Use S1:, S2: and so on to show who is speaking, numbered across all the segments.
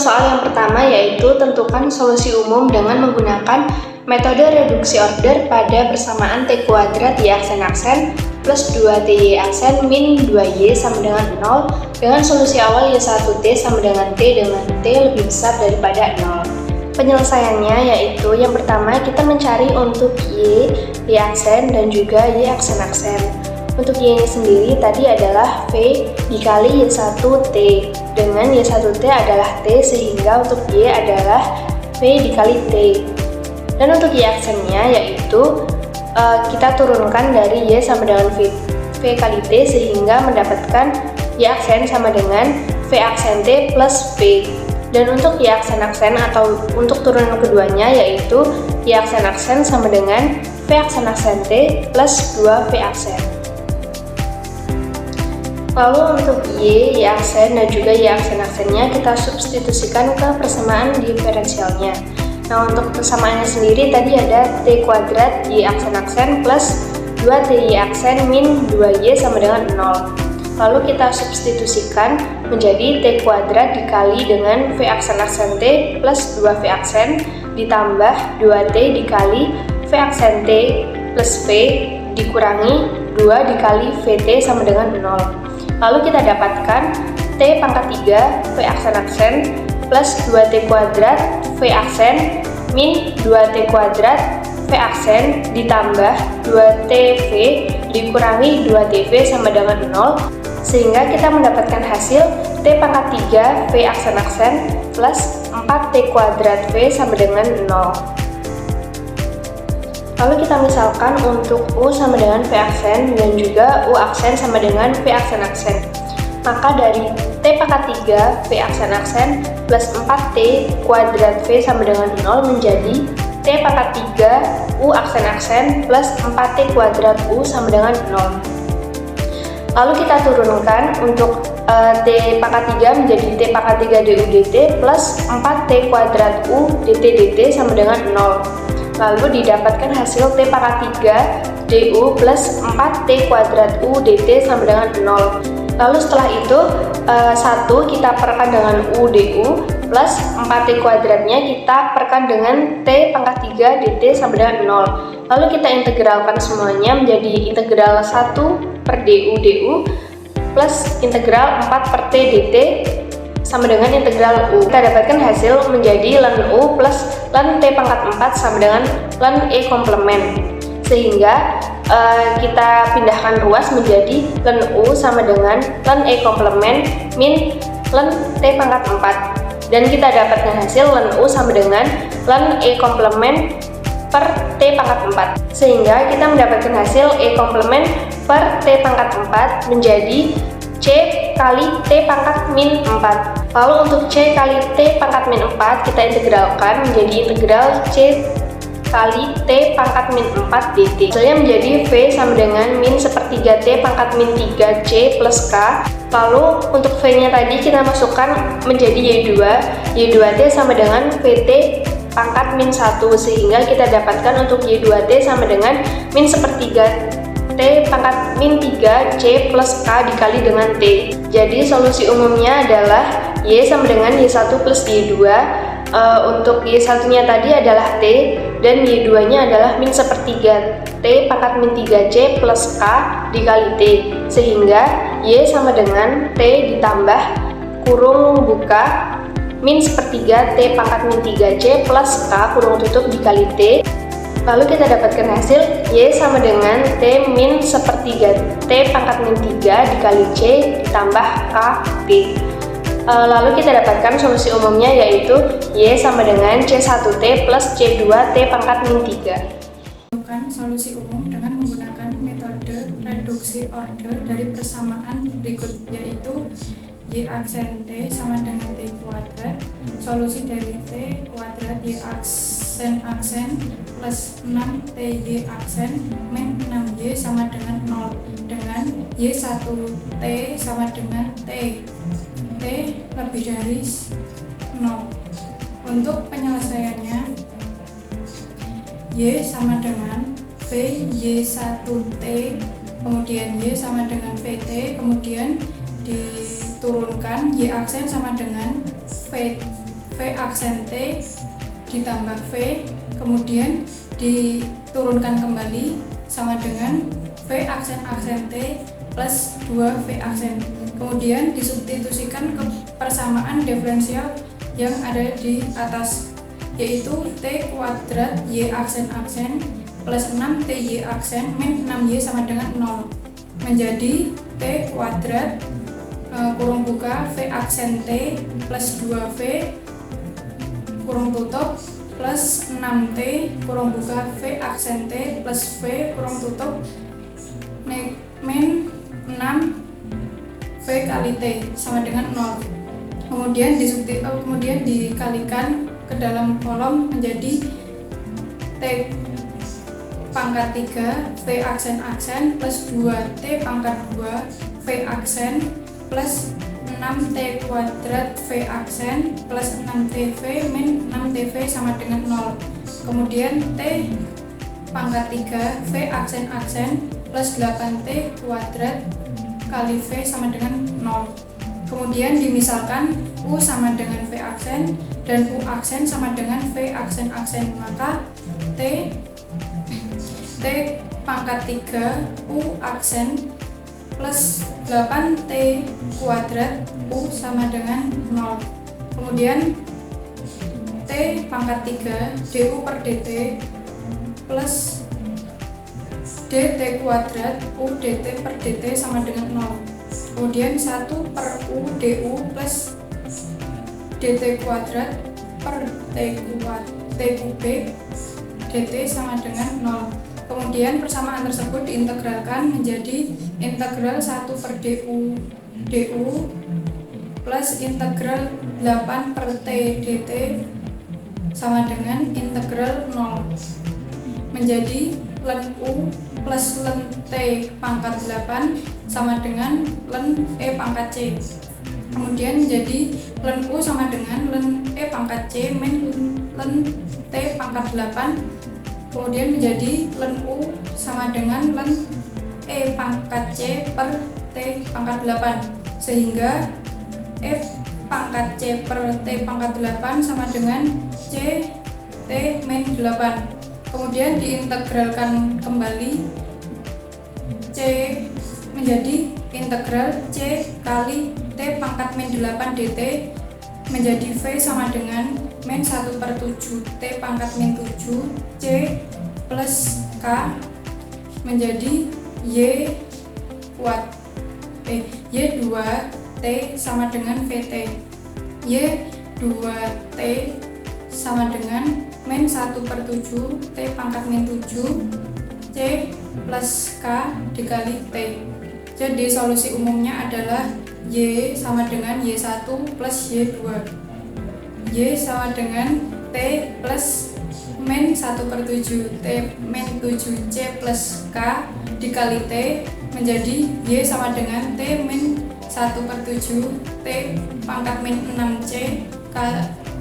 S1: soal yang pertama yaitu tentukan solusi umum dengan menggunakan metode reduksi order pada persamaan T kuadrat Y aksen-aksen plus 2TY aksen min 2Y sama dengan 0 dengan solusi awal Y1T sama dengan T dengan T lebih besar daripada 0. Penyelesaiannya yaitu yang pertama kita mencari untuk Y aksen dan juga Y aksen-aksen. Untuk Y ini sendiri tadi adalah V dikali Y1T dengan Y1T adalah T sehingga untuk Y adalah V dikali T. Dan untuk Y aksennya yaitu kita turunkan dari Y sama dengan V kali T sehingga mendapatkan Y aksen sama dengan V aksen T plus V. Dan untuk Y aksen-aksen atau untuk turunan keduanya yaitu Y aksen-aksen sama dengan V aksen-aksen T plus 2V aksen. Lalu untuk Y aksen dan juga Y aksen-aksennya kita substitusikan ke persamaan diferensialnya. Nah, untuk persamaannya sendiri tadi ada T kuadrat Y aksen-aksen plus 2TY aksen min 2Y sama dengan 0. Lalu kita substitusikan menjadi T kuadrat dikali dengan V aksen-aksen T plus 2V aksen ditambah 2T dikali V aksen T plus V dikurangi 2 dikali VT sama dengan 0. Lalu kita dapatkan T pangkat 3 V aksen-aksen plus 2T kuadrat V aksen min 2T kuadrat V aksen ditambah 2TV dikurangi 2TV sama dengan 0 sehingga kita mendapatkan hasil T pangkat 3 V aksen-aksen plus 4T kuadrat V sama dengan 0. Lalu kita misalkan untuk U sama dengan V aksen dan juga U aksen sama dengan V aksen-aksen. Maka dari T pangkat 3 V aksen-aksen plus 4T kuadrat V sama dengan 0 menjadi T pangkat 3 U aksen-aksen plus 4T kuadrat U sama dengan 0. Lalu kita turunkan untuk T pangkat 3 menjadi T pangkat 3 DU DT plus 4T kuadrat U DT DT sama dengan 0. Lalu didapatkan hasil T pangkat 3 DU plus 4T kuadrat U DT sama dengan 0. Lalu setelah itu 1 kita perkan dengan U DU plus 4T kuadratnya kita perkan dengan T pangkat 3 DT sama dengan 0. Lalu kita integralkan semuanya menjadi integral 1 per DU plus integral 4 per T DT sama dengan integral U. Kita dapatkan hasil menjadi ln U plus ln T pangkat 4 sama dengan ln E komplement. Sehingga kita pindahkan ruas menjadi ln U sama dengan ln E komplement min ln T pangkat 4. Dan kita dapatkan hasil ln U sama dengan ln E komplement per T pangkat 4. Sehingga kita mendapatkan hasil E komplement per T pangkat 4 menjadi C kali T pangkat min 4. Lalu untuk C kali T pangkat min 4 kita integralkan menjadi integral C kali T pangkat min 4 dt. Hasilnya menjadi V sama dengan min sepertiga T pangkat min 3 C plus K. Lalu untuk V nya tadi kita masukkan menjadi Y2T sama dengan VT pangkat min 1 sehingga kita dapatkan untuk Y2T sama dengan min sepertiga T pangkat min 3 C plus K dikali dengan T. Jadi solusi umumnya adalah Y sama dengan Y1 plus Y2. Untuk Y1 nya tadi adalah T dan Y2 nya adalah min sepertiga T pangkat min 3C plus K dikali T sehingga Y sama dengan T ditambah kurung buka min sepertiga T pangkat min 3C plus K kurung tutup dikali T. Lalu kita dapatkan hasil Y sama dengan T min sepertiga T pangkat min 3 dikali C ditambah K T. Lalu kita dapatkan solusi umumnya yaitu Y sama dengan C1T plus C2T pangkat min 3.
S2: Tentukan solusi umum dengan menggunakan metode reduksi order dari persamaan berikut yaitu Y aksen T sama dengan T kuadrat. Solusi dari T kuadrat Y aksen plus 6TY aksen min 6Y sama dengan 0 dengan Y1T sama dengan T lebih dari 0. Untuk penyelesaiannya Y sama dengan V Y1T kemudian Y sama dengan VT kemudian diturunkan Y aksen sama dengan V aksen T ditambah V, kemudian diturunkan kembali sama dengan V aksen T plus 2 V aksen. Kemudian disubstitusikan ke persamaan diferensial yang ada di atas, yaitu T kuadrat Y aksen plus 6 TY aksen min 6Y sama dengan 0, menjadi T kuadrat kurung buka V aksen T plus 2V kurung tutup plus 6T kurung buka V aksen T plus V kurung tutup min 6V kali T sama dengan 0. Kemudian dikalikan ke dalam kolom menjadi T pangkat 3 V aksen plus 2T pangkat 2 V aksen plus 6T kuadrat V aksen plus 6TV min 6TV sama dengan 0. Kemudian T pangkat 3 V aksen plus 8T kuadrat kali V sama dengan 0. Kemudian dimisalkan U sama dengan V aksen dan U aksen sama dengan V aksen, maka T pangkat 3 U aksen plus 8T kuadrat U sama dengan 0. Kemudian T pangkat 3 DU per DT plus DT kuadrat U DT per DT sama dengan 0. Kemudian 1 per U DU plus DT kuadrat per T kubik DT sama dengan 0. Kemudian persamaan tersebut diintegralkan menjadi integral 1 per DU plus integral 8 per T dt sama dengan integral 0, menjadi ln U plus ln T pangkat 8 sama dengan ln E pangkat C. Kemudian menjadi ln U sama dengan ln E pangkat C min ln T pangkat 8. Kemudian menjadi ln U sama dengan ln E pangkat C per T pangkat 8, sehingga F pangkat C per T pangkat 8 sama dengan C T min 8. Kemudian diintegralkan kembali, C menjadi integral C kali T pangkat min 8 dt menjadi V sama dengan min 1 per 7 T pangkat min 7 C plus K menjadi Y 2 T sama dengan VT. Y 2 T sama dengan min 1 per 7 T pangkat min 7 C plus K dikali T. Jadi solusi umumnya adalah Y sama dengan Y1 plus Y2. Y sama dengan T plus min 1 per 7 T min 7 C plus K dikali T menjadi Y sama dengan T min 1 per 7 T pangkat min 6 C K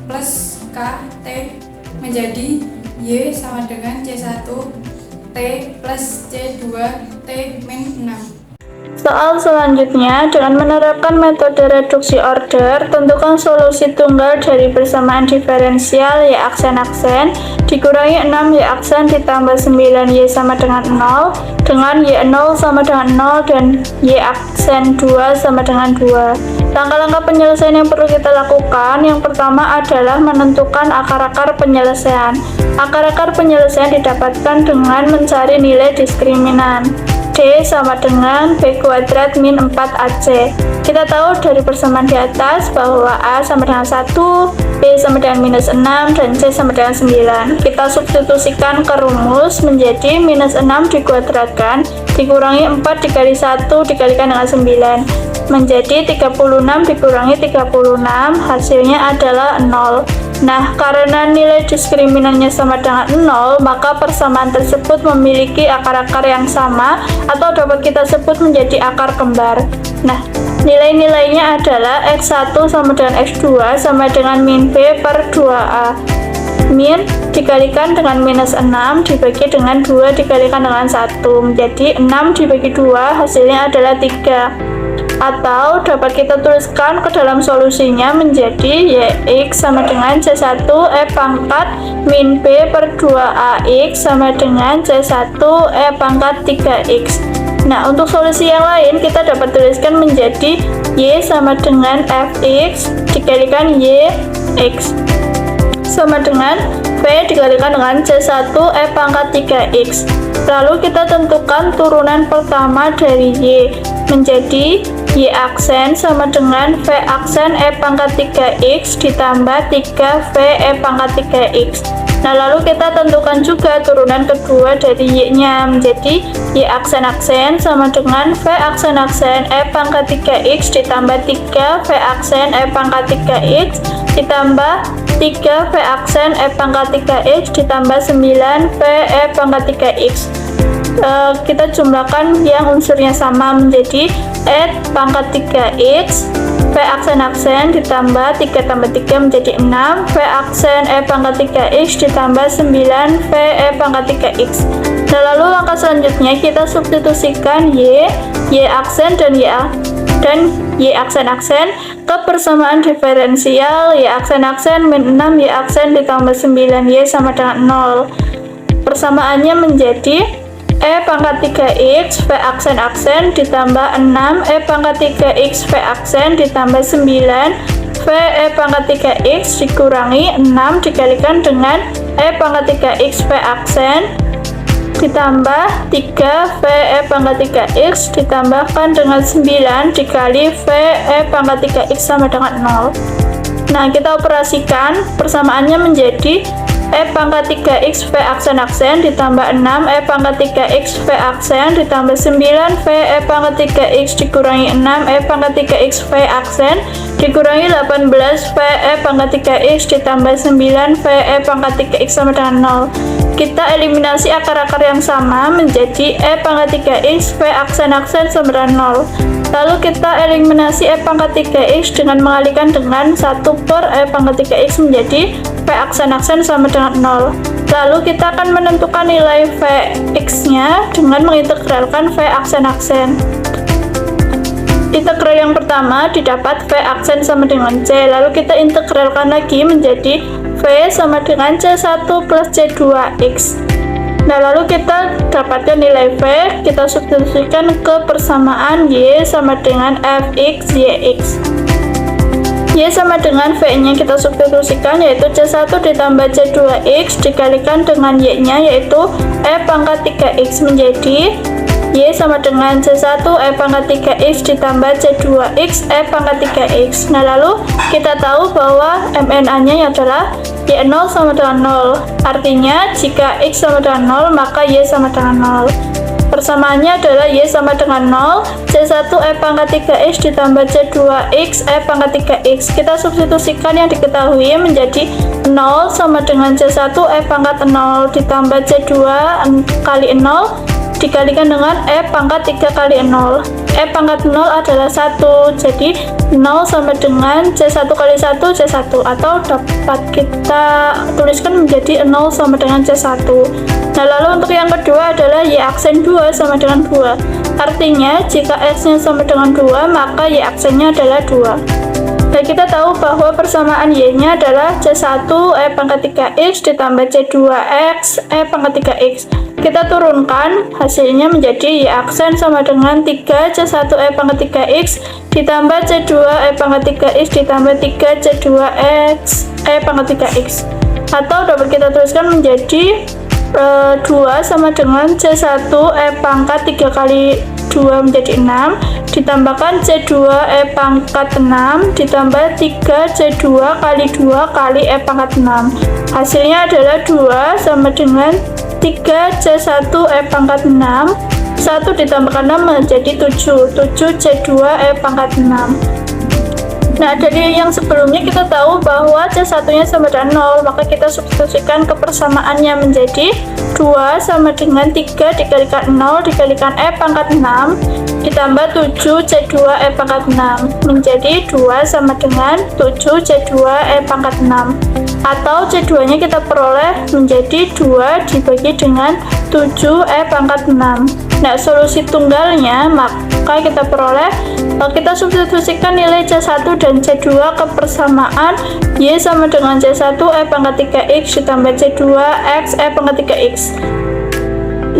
S2: plus K T menjadi Y sama dengan C1 T plus C2 T min 6.
S1: Soal selanjutnya, dengan menerapkan metode reduksi order, tentukan solusi tunggal dari persamaan diferensial Y aksen dikurangi 6 Y aksen ditambah 9 Y sama dengan 0 dengan Y0 sama dengan 0 dan Y aksen 2 sama dengan 2. Langkah-langkah penyelesaian yang perlu kita lakukan, yang pertama adalah menentukan akar-akar penyelesaian. Akar-akar penyelesaian didapatkan dengan mencari nilai diskriminan. D sama dengan B kuadrat min 4AC. Kita tahu dari persamaan di atas bahwa A sama dengan 1, B sama dengan minus 6, dan C sama dengan 9. Kita substitusikan ke rumus menjadi minus 6 dikuadratkan dikurangi 4 dikali 1 dikalikan dengan 9 menjadi 36 dikurangi 36, hasilnya adalah 0. Nah, karena nilai diskriminannya sama dengan 0, maka persamaan tersebut memiliki akar-akar yang sama atau dapat kita sebut menjadi akar kembar. Nah, nilai-nilainya adalah X1 sama dengan X2 sama dengan min B per 2A. Min dikalikan dengan minus 6 dibagi dengan 2 dikalikan dengan 1 menjadi 6 dibagi 2, hasilnya adalah 3.
S3: Atau dapat kita tuliskan ke dalam solusinya menjadi YX sama dengan C1 E pangkat min B per 2AX sama dengan C1 E pangkat 3X. Nah, untuk solusi yang lain kita dapat tuliskan menjadi Y sama dengan Fx dikalikan YX sama dengan V dikalikan dengan C1 E pangkat 3X. Lalu kita tentukan turunan pertama dari Y menjadi Y aksen sama dengan V aksen E pangkat 3X ditambah 3V E pangkat 3X. Nah, lalu kita tentukan juga turunan kedua dari Y-nya menjadi Y aksen-aksen sama dengan V aksen-aksen E pangkat 3X ditambah 3V aksen E pangkat 3X ditambah 3V aksen E pangkat 3X ditambah 9V E pangkat 3X. Kita jumlahkan yang unsurnya sama menjadi E pangkat 3X V aksen-aksen ditambah 3 tambah 3 menjadi 6 V aksen E pangkat 3X ditambah 9 V E pangkat 3X. Nah, lalu langkah selanjutnya kita substitusikan Y aksen dan Y aksen-aksen ke persamaan diferensial Y aksen-aksen min 6 Y aksen ditambah 9 Y sama dengan 0. Persamaannya menjadi E pangkat 3X V aksen-aksen ditambah 6 E pangkat 3X V aksen ditambah 9 V E pangkat 3X dikurangi 6 dikalikan dengan E pangkat 3X V aksen ditambah 3 V E pangkat 3X ditambahkan dengan 9 dikali V E pangkat 3X sama dengan 0. Nah, kita operasikan persamaannya menjadi E pangkat 3X V aksen-aksen ditambah 6 E pangkat 3X V aksen ditambah 9 V E pangkat 3X dikurangi 6 E pangkat 3X V aksen dikurangi 18 V E pangkat 3X ditambah 9 V E pangkat 3X sama dengan 0. Kita eliminasi akar-akar yang sama menjadi E pangkat 3X V aksen-aksen sama dengan 0. Lalu kita eliminasi E pangkat 3X dengan mengalihkan dengan 1 per E pangkat 3X menjadi V aksen-aksen sama dengan 0. Lalu kita akan menentukan nilai Vx-nya dengan mengintegralkan V aksen-aksen. Integral yang pertama didapat V aksen sama dengan C, lalu kita integralkan lagi menjadi V sama dengan C1 plus C2X. Nah, lalu kita dapatkan nilai V, kita substitusikan ke persamaan Y sama dengan Fx Yx. Y sama dengan V-nya kita substitusikan yaitu C1 ditambah C2X dikalikan dengan Y-nya yaitu E pangkat 3X menjadi Y sama dengan C1 E pangkat 3X ditambah C2X E pangkat 3X. Nah, lalu kita tahu bahwa MNA-nya adalah Y0 sama dengan 0. Artinya, jika X sama dengan 0, maka Y sama dengan 0. Persamaannya adalah Y sama dengan 0, C1 E pangkat 3X ditambah C2X E pangkat 3X. Kita substitusikan yang diketahui menjadi 0 sama dengan C1 E pangkat 0 ditambah C2 kali 0 dikalikan dengan E pangkat 3 kali 0. E pangkat 0 adalah 1, jadi 0 sama dengan C1 kali 1 C1, atau dapat kita tuliskan menjadi 0 sama dengan C1. Nah, lalu untuk yang kedua adalah Y aksen 2 sama dengan 2. Artinya, jika X-nya sama dengan 2, maka Y aksennya adalah 2. Dan kita tahu bahwa persamaan Y-nya adalah C1 E pangkat 3X ditambah C2X E pangkat 3X. Kita turunkan, hasilnya menjadi Y aksen sama dengan 3 C1 E pangkat 3X ditambah C2 E pangkat 3X ditambah 3 C2X E pangkat 3X. Atau dapat kita tuliskan menjadi 2 sama dengan C1 E pangkat 3 kali 2 menjadi 6 ditambahkan C2 E pangkat 6 ditambah 3 C2 kali 2 kali E pangkat 6. Hasilnya adalah 2 sama dengan 3 C1 E pangkat 6 1 ditambahkan 6 menjadi 7 C2 E pangkat 6. Nah, dari yang sebelumnya kita tahu bahwa C1-nya sama dengan 0, maka kita substitusikan ke persamaannya menjadi 2 sama dengan 3 dikalikan 0 dikalikan E pangkat 6 ditambah 7 C2 E pangkat 6 menjadi 2 sama dengan 7 C2 E pangkat 6. Atau C2-nya kita peroleh menjadi 2 dibagi dengan 7 E pangkat 6. Nah, solusi tunggalnya maka kita peroleh, kita substitusikan nilai C1 dan C2 ke persamaan Y sama dengan C1 E pangkat 3X ditambah C2 X E pangkat 3X.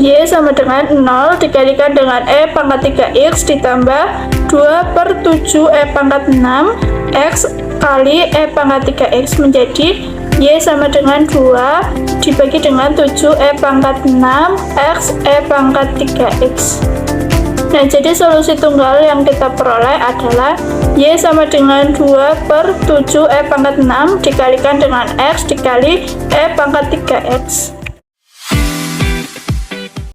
S3: Y sama dengan 0 dikalikan dengan E pangkat 3X ditambah 2/7 E pangkat 6 X kali E pangkat 3X menjadi Y sama dengan 2 dibagi dengan 7 E pangkat 6 X E pangkat 3X. Nah, jadi solusi tunggal yang kita peroleh adalah Y sama dengan 2/7 E pangkat 6 dikalikan dengan X dikali E pangkat 3X.